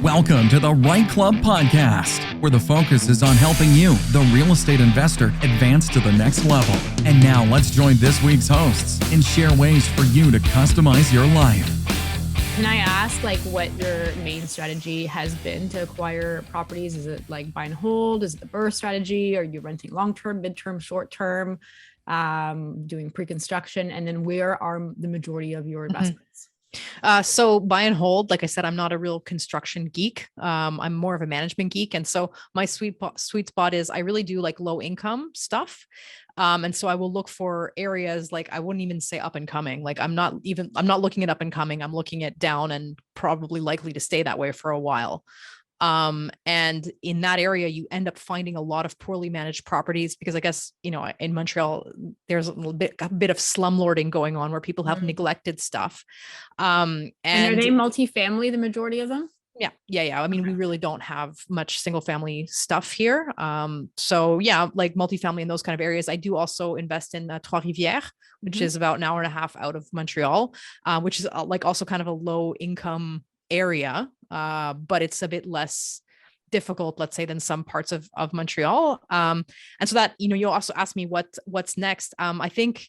Welcome to the Right Club podcast, where the focus is on helping you, the real estate investor, advance to the next level. And now let's join this week's hosts and share ways for you to customize your life. Can I ask what your main strategy has been to acquire properties? Is it like buy and hold? Is it the BRRRR strategy? Are you renting long-term, mid-term, short-term, doing pre-construction? And then where are the majority of your investments? So buy and hold, like I said, I'm not a real construction geek. I'm more of a management geek. And so my sweet spot is I really do like low income stuff. And so I will look for areas like I wouldn't even say up and coming. Like I'm not looking at up and coming. I'm looking at down and probably likely to stay that way for a while. And in that area, you end up finding a lot of poorly managed properties because I guess, in Montreal, there's a bit of slumlording going on where people have neglected stuff. And are they multifamily, the majority of them? Yeah. I mean, we really don't have much single family stuff here. So yeah, like multifamily in those kind of areas. I do also invest in Trois-Rivières, which is about an hour and a half out of Montreal, which is also kind of a low income area, but it's a bit less difficult, let's say, than some parts of Montreal. And so that, you'll also ask me what's next. I think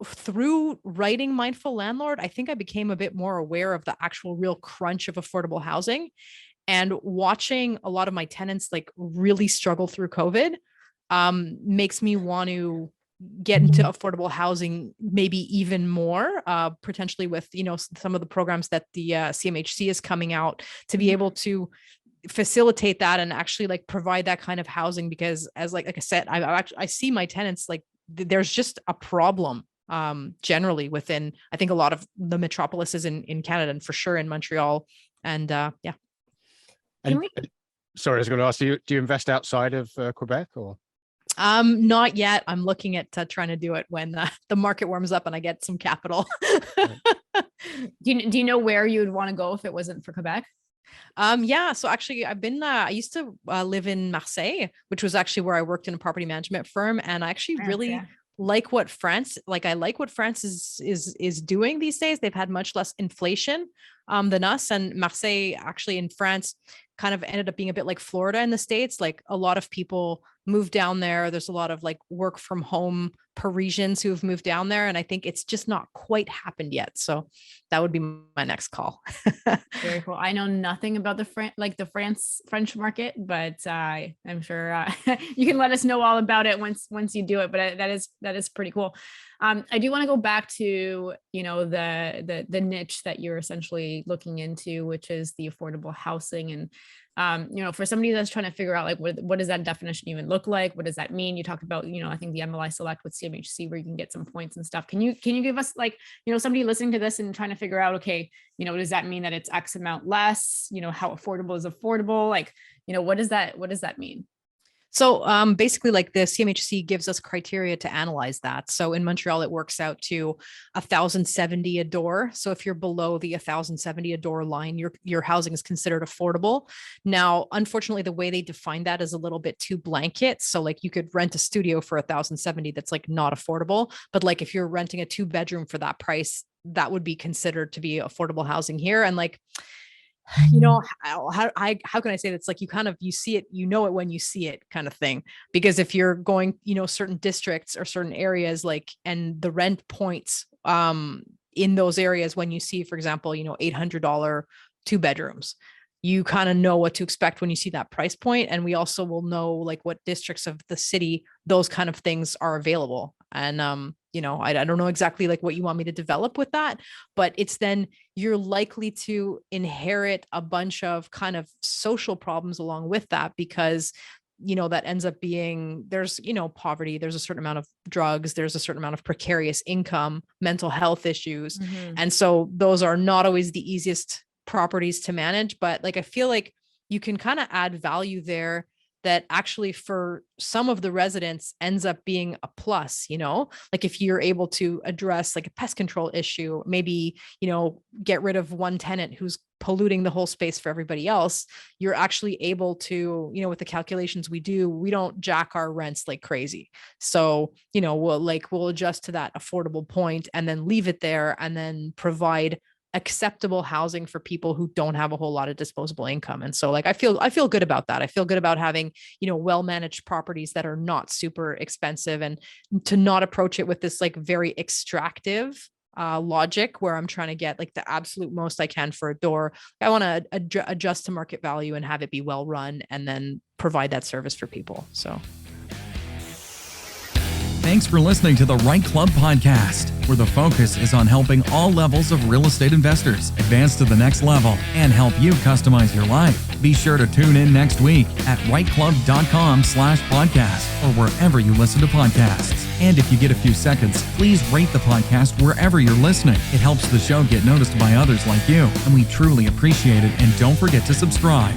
through writing Mindful Landlord, I think I became a bit more aware of the actual real crunch of affordable housing, and watching a lot of my tenants really struggle through COVID makes me want to get into affordable housing maybe even more, potentially with, some of the programs that the CMHC is coming out to be able to facilitate that and actually provide that kind of housing. Because as like I said, I see my tenants, there's just a problem generally within, I think, a lot of the metropolises in Canada, and for sure in Montreal. And yeah. Sorry, I was going to ask you, do you invest outside of Quebec or? Not yet. I'm looking at trying to do it when the market warms up and I get some capital. Do you know where you would want to go if it wasn't for Quebec? Yeah. So actually I used to live in Marseille, which was actually where I worked in a property management firm. And I actually really like what France is doing these days. They've had much less inflation than us. And Marseille actually in France kind of ended up being a bit like Florida in the States. Like a lot of people moved down there. There's a lot of work from home Parisians who have moved down there. And I think it's just not quite happened yet. So that would be my next call. Very cool. I know nothing about the French market, but I'm sure you can let us know all about it once you do it. But that is pretty cool. I do want to go back to, the niche that you're essentially looking into, which is the affordable housing. And, for somebody that's trying to figure out what does that definition even look like? What does that mean? You talked about, I think the MLI Select with CMHC where you can get some points and stuff. Can you give us somebody listening to this and trying to figure out, okay, does that mean that it's X amount less? How affordable is affordable? What does that mean? So basically the CMHC gives us criteria to analyze that. So in Montreal, it works out to 1,070 a door. So if you're below the 1,070 a door line, your housing is considered affordable. Now, unfortunately, the way they define that is a little bit too blanket. So you could rent a studio for 1,070 that's not affordable. But if you're renting a 2-bedroom for that price, that would be considered to be affordable housing here. And how can I say that? It's you see it, it when you see it kind of thing. Because if you're going, certain districts or certain areas, and the rent points in those areas, when you see, for example, $800 2 bedrooms, you kind of know what to expect when you see that price point. And we also will know what districts of the city those kind of things are available. And I don't know exactly what you want me to develop with that, but it's then you're likely to inherit a bunch of kind of social problems along with that, because that ends up being, there's, poverty, there's a certain amount of drugs, there's a certain amount of precarious income, mental health issues. And so those are not always the easiest properties to manage, but I feel you can kind of add value there that actually for some of the residents ends up being a plus, if you're able to address a pest control issue, maybe, get rid of one tenant who's polluting the whole space for everybody else, you're actually able to, with the calculations we do, we don't jack our rents like crazy. So, we'll adjust to that affordable point and then leave it there and then provide acceptable housing for people who don't have a whole lot of disposable income. And so like, I feel good about that. I feel good about having, well-managed properties that are not super expensive, and to not approach it with this like very extractive logic where I'm trying to get like the absolute most I can for a door. I want to adjust to market value and have it be well run, and then provide that service for people. So thanks for listening to the Right Club podcast, where the focus is on helping all levels of real estate investors advance to the next level and help you customize your life. Be sure to tune in next week at rightclub.com/podcast or wherever you listen to podcasts. And if you get a few seconds, please rate the podcast wherever you're listening. It helps the show get noticed by others like you, and we truly appreciate it. And don't forget to subscribe.